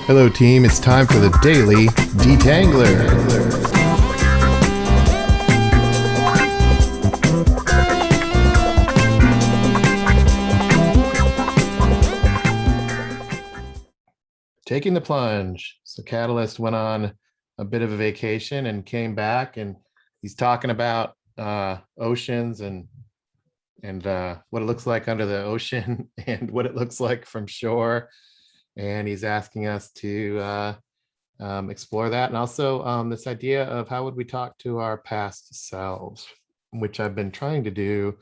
Hello, team. It's time for the Daily Detangler. Taking the plunge. So Catalyst went on a bit of a vacation and came back, and he's talking about oceans and what it looks like under the ocean and what it looks like from shore. And he's asking us to explore that, and also this idea of how would we talk to our past selves, which I've been trying to do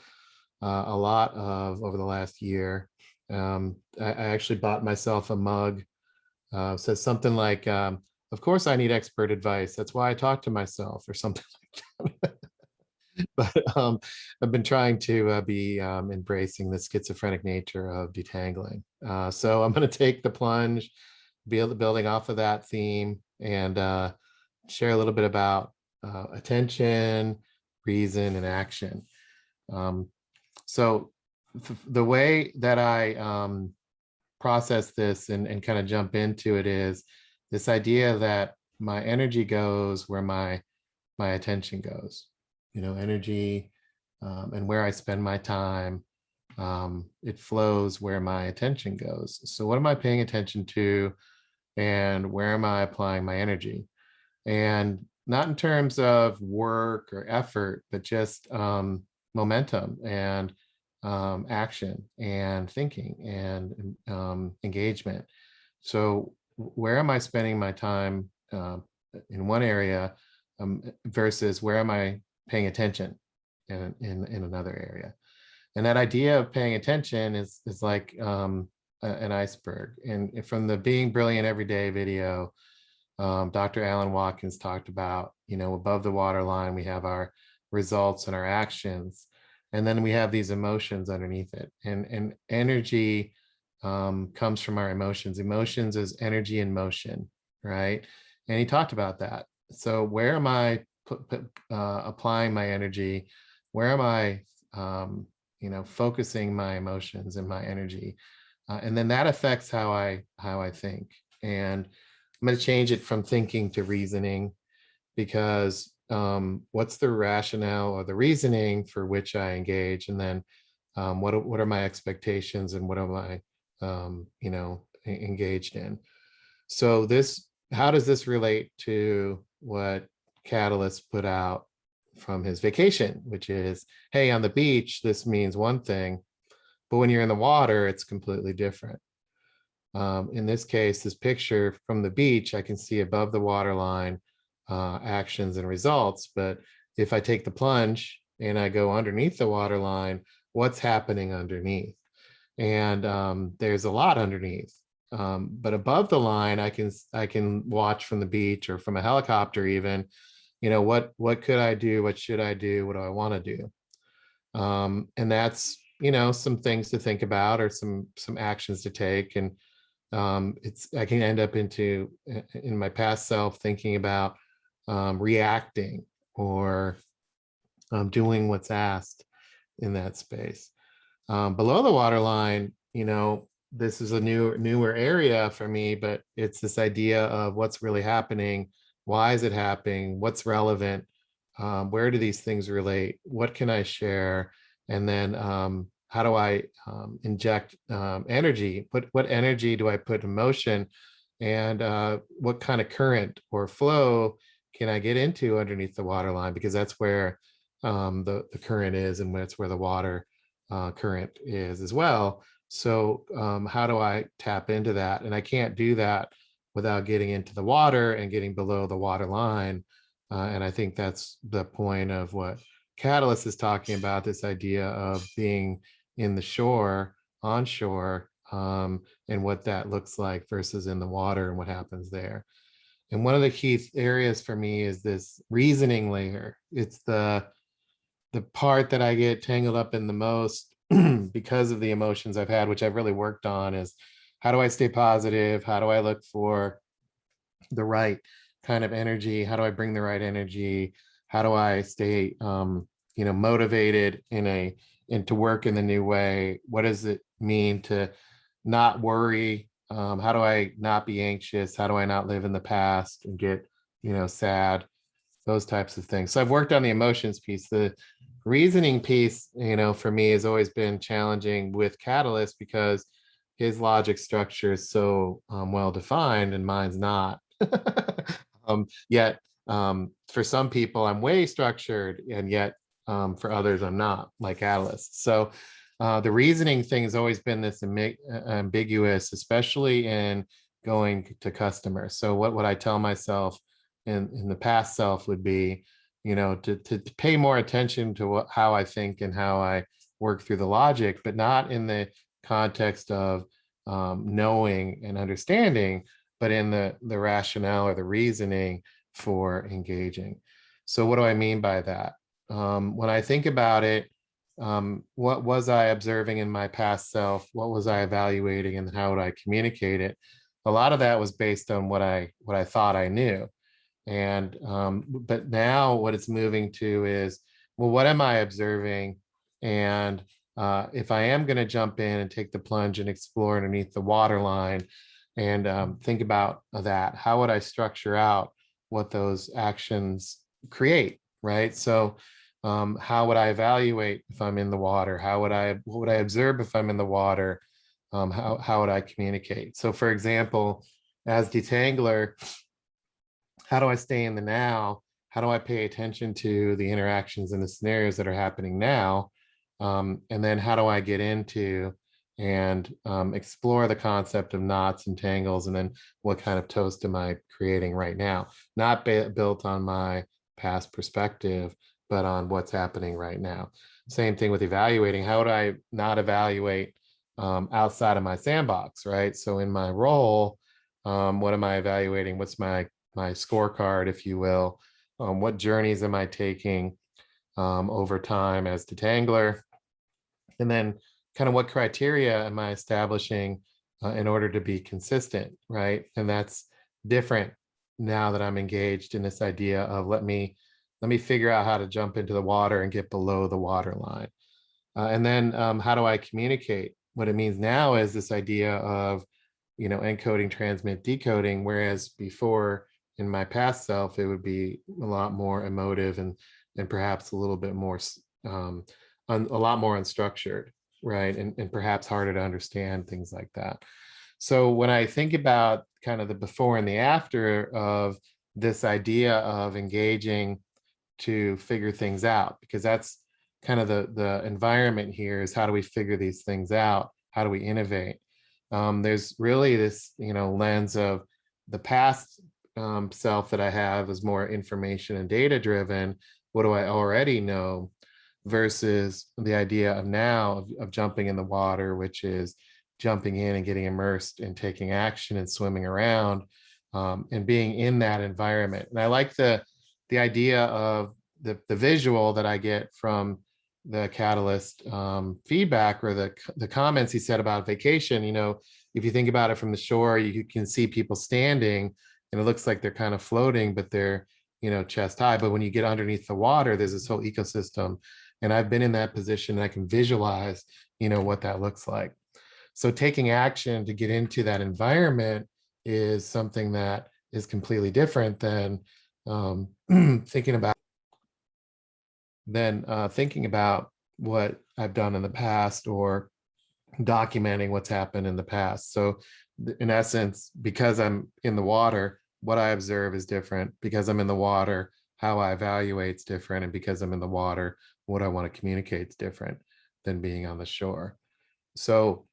a lot of over the last year. I actually bought myself a mug. Says something like, of course I need expert advice. That's why I talk to myself, or something like that. But I've been trying to be embracing the schizophrenic nature of detangling. So I'm going to take the plunge, building off of that theme, and share a little bit about attention, reason, and action. So the way that I process this and kind of jump into it is this idea that my energy goes where my attention goes. Energy and where I spend my time, it flows where my attention goes. So what am I paying attention to, and where am I applying my energy? And not in terms of work or effort, but just momentum and action and thinking and engagement. So where am I spending my time in one area versus where am I paying attention in another area? And that idea of paying attention is like an iceberg. And from the Being Brilliant Every Day video, Dr. Alan Watkins talked about, above the waterline, we have our results and our actions. And then we have these emotions underneath it. And energy comes from our emotions. Emotions is energy in motion, right? And he talked about that. So where am I applying my energy? Where am I, focusing my emotions and my energy? And then that affects how I think. And I'm going to change it from thinking to reasoning, because what's the rationale or the reasoning for which I engage, and then what are my expectations, and what am I engaged in? So how does this relate to what Catalyst put out from his vacation, which is, hey, on the beach this means one thing, but when you're in the water it's completely different. In this case, this picture from the beach, I can see above the waterline actions and results. But if I take the plunge and I go underneath the waterline, what's happening underneath? And there's a lot underneath. But above the line, I can watch from the beach or from a helicopter even, what could I do? What should I do? What do I want to do? And that's, some things to think about, or some actions to take. And I can end up in my past self thinking about reacting or doing what's asked in that space. Below the waterline, this is a newer area for me, but it's this idea of what's really happening. Why is it happening? What's relevant? Where do these things relate? What can I share? And then how do I inject energy? What energy do I put in motion? And what kind of current or flow can I get into underneath the waterline? Because that's where the current is, and that's where the water current is as well. So how do I tap into that? And I can't do that without getting into the water and getting below the water line. And I think that's the point of what Catalyst is talking about, this idea of being in the shore, on shore, and what that looks like versus in the water and what happens there. And one of the key areas for me is this reasoning layer. It's the part that I get tangled up in the most because of the emotions I've had, which I've really worked on, is how do I stay positive? How do I look for the right kind of energy? How do I bring the right energy? How do I stay motivated and to work in the new way? What does it mean to not worry How do I not be anxious? How do I not live in the past and get, sad? Those types of things. So I've worked on the emotions piece. The reasoning piece, for me has always been challenging with Catalyst because his logic structure is so well defined and mine's not. Yet for some people I'm way structured, and yet for others I'm not, like Catalyst. So the reasoning thing has always been this ambiguous, especially in going to customers. So what would I tell myself in the past self would be, to pay more attention to how I think and how I work through the logic, but not in the context of knowing and understanding, but in the rationale or the reasoning for engaging. So what do I mean by that? When I think about it, what was I observing in my past self? What was I evaluating, and how would I communicate it? A lot of that was based on what I thought I knew. And but now what it's moving to is, well, what am I observing? And if I am going to jump in and take the plunge and explore underneath the waterline and think about that, how would I structure out what those actions create, right? So how would I evaluate if I'm in the water? What would I observe if I'm in the water? How would I communicate? So for example, as detangler, how do I stay in the now? How do I pay attention to the interactions and the scenarios that are happening now? And then how do I get into and explore the concept of knots and tangles, and then what kind of toast am I creating right now? Not built on my past perspective, but on what's happening right now. Same thing with evaluating. How would I not evaluate outside of my sandbox, right? So in my role, what am I evaluating? What's my scorecard, if you will? What journeys am I taking over time as detangler? And then kind of what criteria am I establishing in order to be consistent, right? And that's different now that I'm engaged in this idea of let me figure out how to jump into the water and get below the water line. And then how do I communicate? What it means now is this idea of, encoding, transmit, decoding, whereas before in my past self, it would be a lot more emotive and perhaps a little bit more, a lot more unstructured, right? And perhaps harder to understand, things like that. So when I think about kind of the before and the after of this idea of engaging to figure things out, because that's kind of the environment here, is how do we figure these things out? How do we innovate? There's really this, lens of the past self that I have is more information and data driven. What do I already know? Versus the idea of now of jumping in the water, which is jumping in and getting immersed and taking action and swimming around and being in that environment. And I like the idea of the visual that I get from the Catalyst feedback, or the comments he said about vacation. If you think about it from the shore, you can see people standing and it looks like they're kind of floating, but they're, chest high. But when you get underneath the water, there's this whole ecosystem. And I've been in that position and I can visualize, what that looks like. So taking action to get into that environment is something that is completely different than thinking about what I've done in the past, or documenting what's happened in the past. So in essence, because I'm in the water, what I observe is different. Because I'm in the water, how I evaluate is different. And because I'm in the water, what I want to communicate is different than being on the shore. So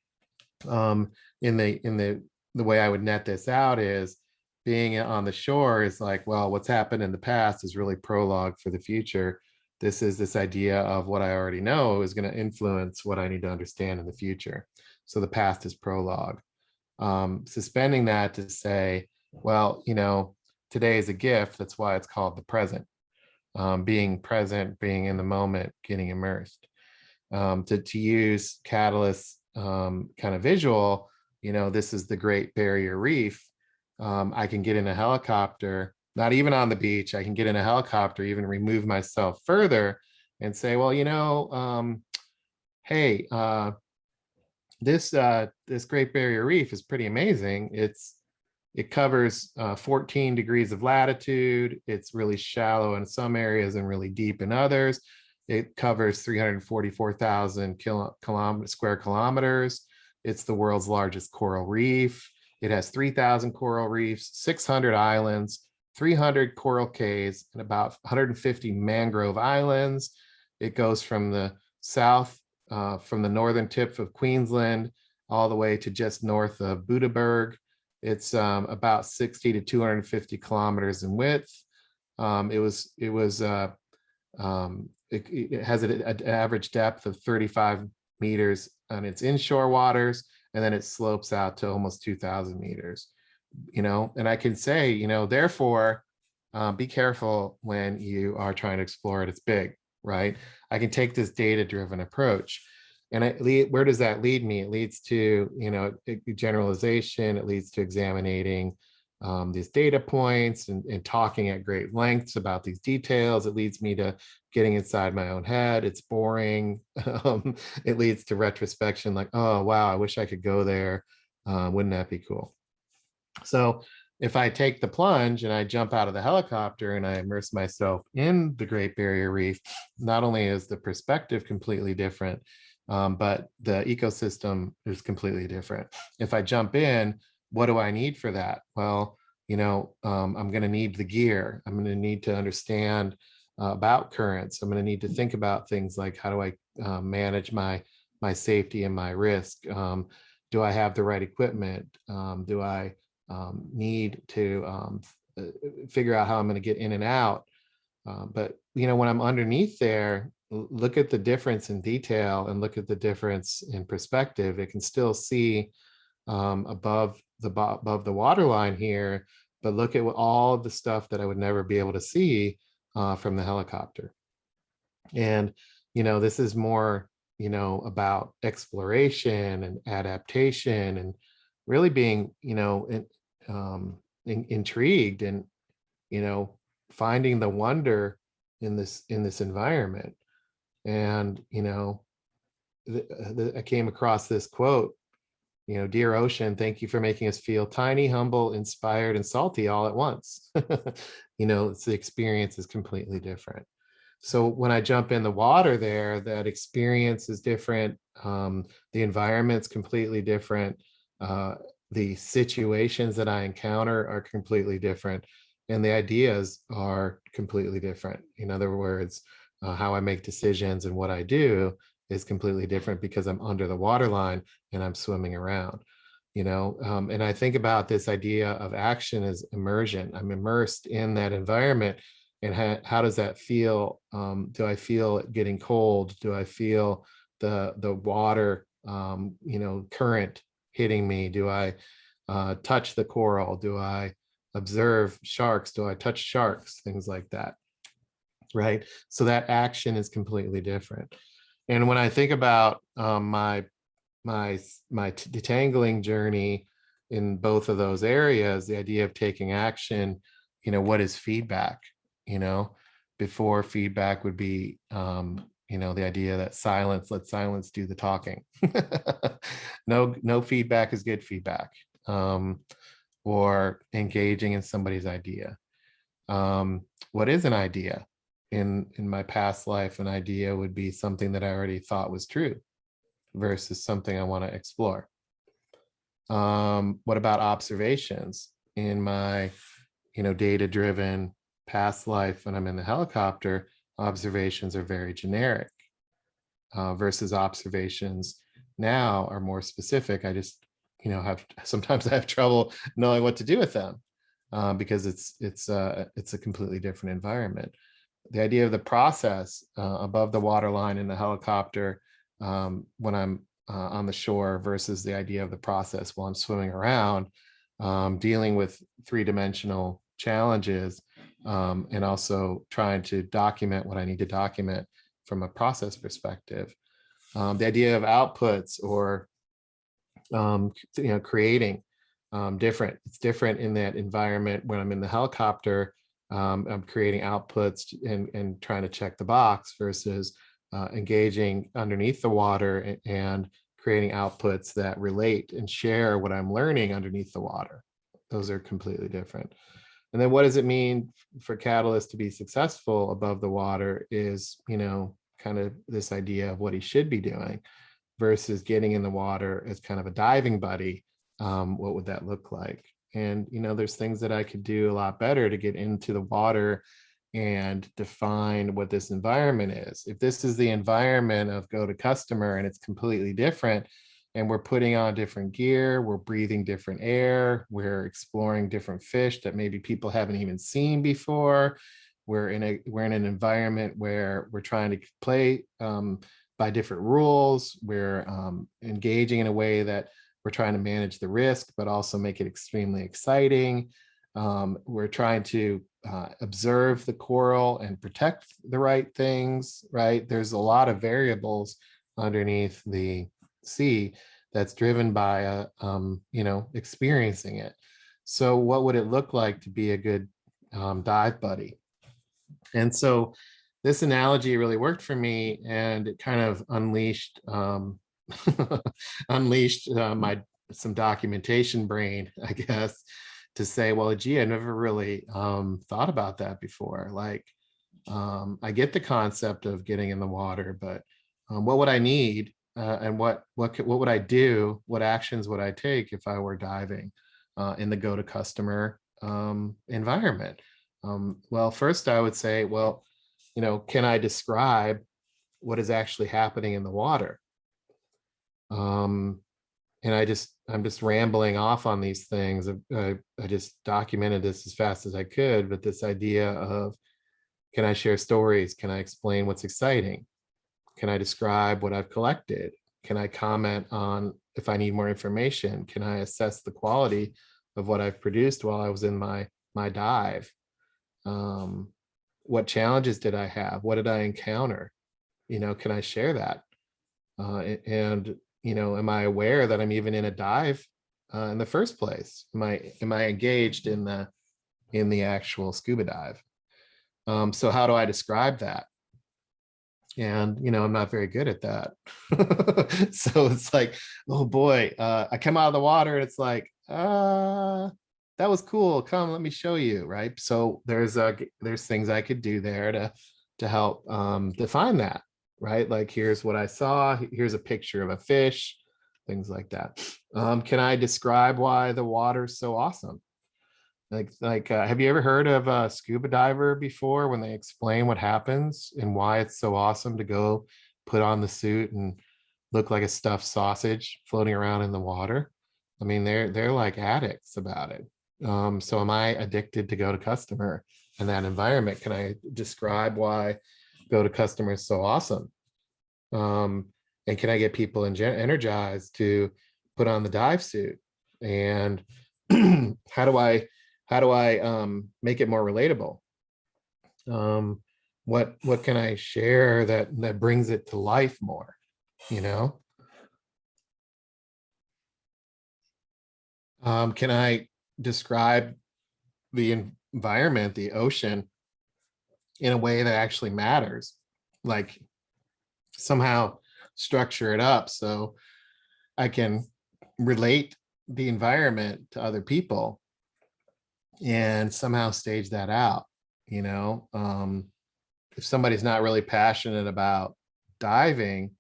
in the way I would net this out is, being on the shore is like, well, what's happened in the past is really prologue for the future. This is this idea of what I already know is going to influence what I need to understand in the future. So the past is prologue. Suspending that to say, well, today is a gift. That's why it's called the present. Being present, being in the moment, getting immersed. To use Catalyst kind of visual, this is the Great Barrier Reef. I can get in a helicopter, not even on the beach. I can get in a helicopter, even remove myself further and say, well, hey, this Great Barrier Reef is pretty amazing. It covers 14 degrees of latitude. It's really shallow in some areas and really deep in others. It covers 344,000 square kilometers. It's the world's largest coral reef. It has 3,000 coral reefs, 600 islands, 300 coral cays, and about 150 mangrove islands. It goes from the south, from the northern tip of Queensland, all the way to just north of Budaberg. It's about 60 to 250 kilometers in width. It has an average depth of 35 meters on its inshore waters, and then it slopes out to almost 2,000 meters. And I can say, therefore, be careful when you are trying to explore it. It's big, right? I can take this data-driven approach. And where does that lead me? It leads to, generalization. It leads to examining these data points and talking at great lengths about these details. It leads me to getting inside my own head. It's boring. It leads to retrospection, like, oh, wow, I wish I could go there. Wouldn't that be cool? So if I take the plunge and I jump out of the helicopter and I immerse myself in the Great Barrier Reef, not only is the perspective completely different, but the ecosystem is completely different. If I jump in, what do I need for that? Well, I'm going to need the gear. I'm going to need to understand about currents. I'm going to need to think about things like, how do I manage my safety and my risk? Do I have the right equipment? Do I need to figure out how I'm going to get in and out? But when I'm underneath there, look at the difference in detail and look at the difference in perspective. It can still see above the waterline here, but look at all of the stuff that I would never be able to see from the helicopter. And this is more about exploration and adaptation and really being intrigued and finding the wonder in this environment. And I came across this quote, dear ocean, thank you for making us feel tiny, humble, inspired, and salty all at once. It's the experience is completely different. So when I jump in the water there, that experience is different. The environment's completely different. The situations that I encounter are completely different. And the ideas are completely different. In other words, how I make decisions and what I do is completely different because I'm under the waterline and I'm swimming around. And I think about this idea of action as immersion. I'm immersed in that environment. And how does that feel? Do I feel it getting cold? Do I feel the water, current hitting me? Do I touch the coral? Do I observe sharks? Do I touch sharks? Things like that, right? So that action is completely different. And when I think about my detangling journey in both of those areas, the idea of taking action, what is feedback? Before feedback would be, the idea that let silence do the talking. No feedback is good feedback, or engaging in somebody's idea. What is an idea? In my past life, an idea would be something that I already thought was true versus something I want to explore. What about observations? In my, data-driven past life, when I'm in the helicopter, observations are very generic, versus observations now are more specific. I just, sometimes I have trouble knowing what to do with them, because it's a completely different environment. The idea of the process above the waterline in the helicopter, when I'm on the shore, versus the idea of the process while I'm swimming around, dealing with three-dimensional challenges, and also trying to document what I need to document from a process perspective. The idea of outputs or creating, different. It's different in that environment. When I'm in the helicopter, I'm creating outputs and trying to check the box, versus engaging underneath the water and creating outputs that relate and share what I'm learning underneath the water. Those are completely different. And then what does it mean for Catalyst to be successful above the water is, kind of this idea of what he should be doing versus getting in the water as kind of a diving buddy. What would that look like? And, there's things that I could do a lot better to get into the water and define what this environment is. If this is the environment of go to customer and it's completely different, and we're putting on different gear, we're breathing different air, we're exploring different fish that maybe people haven't even seen before. We're in an environment where we're trying to play by different rules. We're engaging in a way that we're trying to manage the risk, but also make it extremely exciting. We're trying to observe the coral and protect the right things, right? There's a lot of variables underneath the sea that's driven by experiencing it. So what would it look like to be a good dive buddy? And so this analogy really worked for me, and it kind of unleashed unleashed my some documentation brain, I guess, to say, well, gee, I never really thought about that before. Like, I get the concept of getting in the water, but what would I need, and what would I do? What actions would I take if I were diving in the go to customer environment? Well, first I would say, well, can I describe what is actually happening in the water? And I'm just rambling off on these things. I just documented this as fast as I could, but this idea of, can I share stories? Can I explain what's exciting? Can I describe what I've collected? Can I comment on if I need more information? Can I assess the quality of what I've produced while I was in my dive? What challenges did I have? What did I encounter? Can I share that? And am I aware that I'm even in a dive in the first place? Am I engaged in the actual scuba dive? So how do I describe that? And I'm not very good at that. So it's like, oh boy, I come out of the water and it's like, that was cool. Come, let me show you, right? So there's things I could do there to help define that, right? Like, here's what I saw. Here's a picture of a fish, things like that. Can I describe why the water's so awesome? Have you ever heard of a scuba diver before when they explain what happens and why it's so awesome to go put on the suit and look like a stuffed sausage floating around in the water? I mean, they're like addicts about it. So am I addicted to go to customer in that environment? Can I describe why go to customer is so awesome? And can I get people energized to put on the dive suit? And how do I make it more relatable? What can I share that brings it to life more? Can I describe the environment, the ocean, in a way that actually matters? Like, somehow structure it up so I can relate the environment to other people and somehow stage that out. If somebody's not really passionate about diving,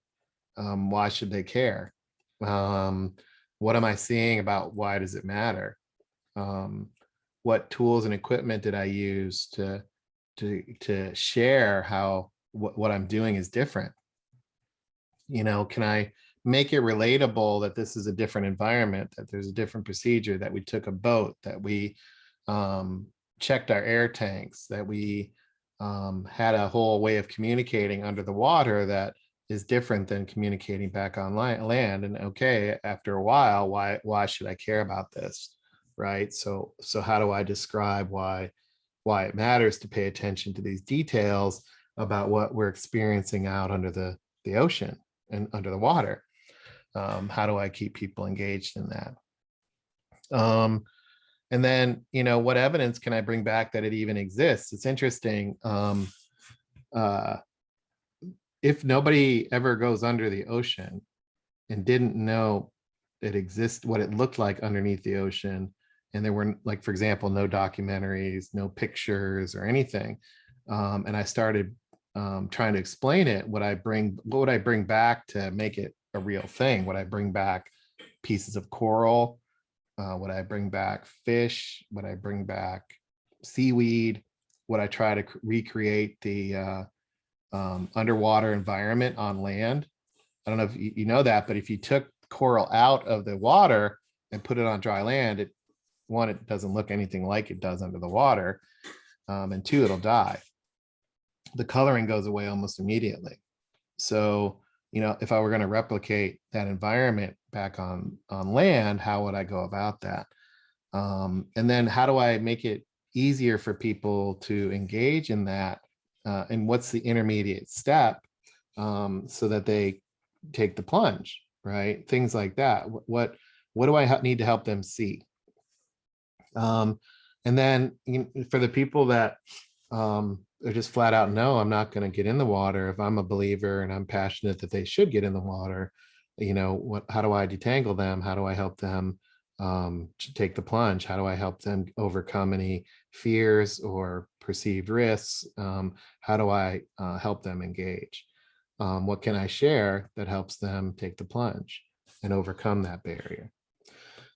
why should they care? What am I seeing about why does it matter? What tools and equipment did I use to share how what I'm doing is different? Can I make it relatable that this is a different environment, that there's a different procedure, that we took a boat, that we checked our air tanks, that we had a whole way of communicating under the water that is different than communicating back on land? And okay, after a while, why should I care about this, right? So how do I describe why it matters to pay attention to these details about what we're experiencing out under the ocean and under the water? How do I keep people engaged in that? And then, what evidence can I bring back that it even exists? It's interesting. If nobody ever goes under the ocean and didn't know it exists, what it looked like underneath the ocean. And there were, like, for example, no documentaries, no pictures or anything. And I started trying to explain it. What would I bring back to make it a real thing? Would I bring back pieces of coral? Would I bring back fish? Would I bring back seaweed? Would I try to recreate the underwater environment on land? I don't know if you know that, but if you took coral out of the water and put it on dry land, it doesn't look anything like it does under the water, and two, it'll die. The coloring goes away almost immediately. So, if I were going to replicate that environment back on land, how would I go about that? And then how do I make it easier for people to engage in that? And what's the intermediate step, so that they take the plunge, right? Things like that. What do I need to help them see? And then for the people that are just flat out, no, I'm not going to get in the water. If I'm a believer and I'm passionate that they should get in the water, how do I detangle them? How do I help them take the plunge? How do I help them overcome any fears or perceived risks? How do I help them engage? What can I share that helps them take the plunge and overcome that barrier?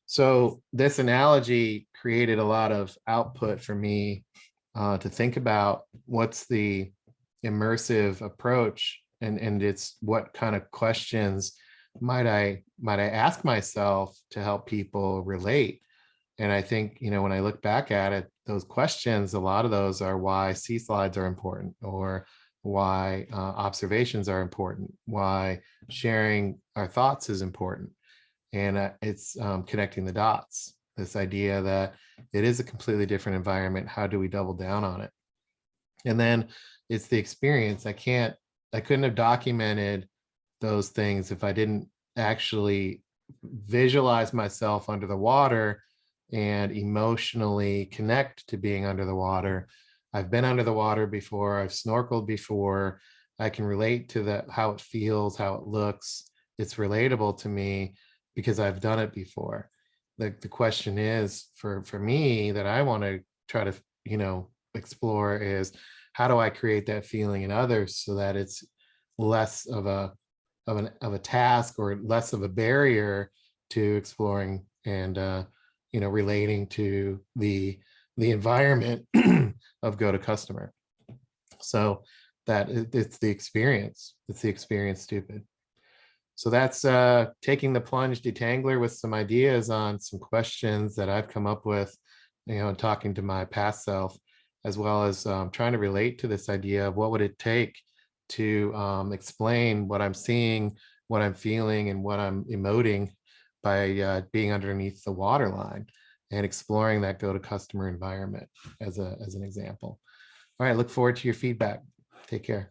So this analogy created a lot of output for me to think about what's the immersive approach, and it's what kind of questions might I ask myself to help people relate. And I think, when I look back at it, those questions, a lot of those are why sea slides are important, or why observations are important, why sharing our thoughts is important. And it's connecting the dots, this idea that it is a completely different environment. How do we double down on it? And then it's the experience. I couldn't have documented those things if I didn't actually visualize myself under the water and emotionally connect to being under the water. I've been under the water before. I've snorkeled before. I can relate to how it feels, how it looks. It's relatable to me because I've done it before. The question is for me that I want to try to, explore is, how do I create that feeling in others so that it's less of a task, or less of a barrier to exploring and relating to the environment of go to customer. So that it's the experience. It's the experience, stupid. So that's taking the plunge detangler with some ideas on some questions that I've come up with, talking to my past self, as well as trying to relate to this idea of what would it take to explain what I'm seeing, what I'm feeling, and what I'm emoting by being underneath the waterline, and exploring that go to customer environment as an example. All right, look forward to your feedback. Take care.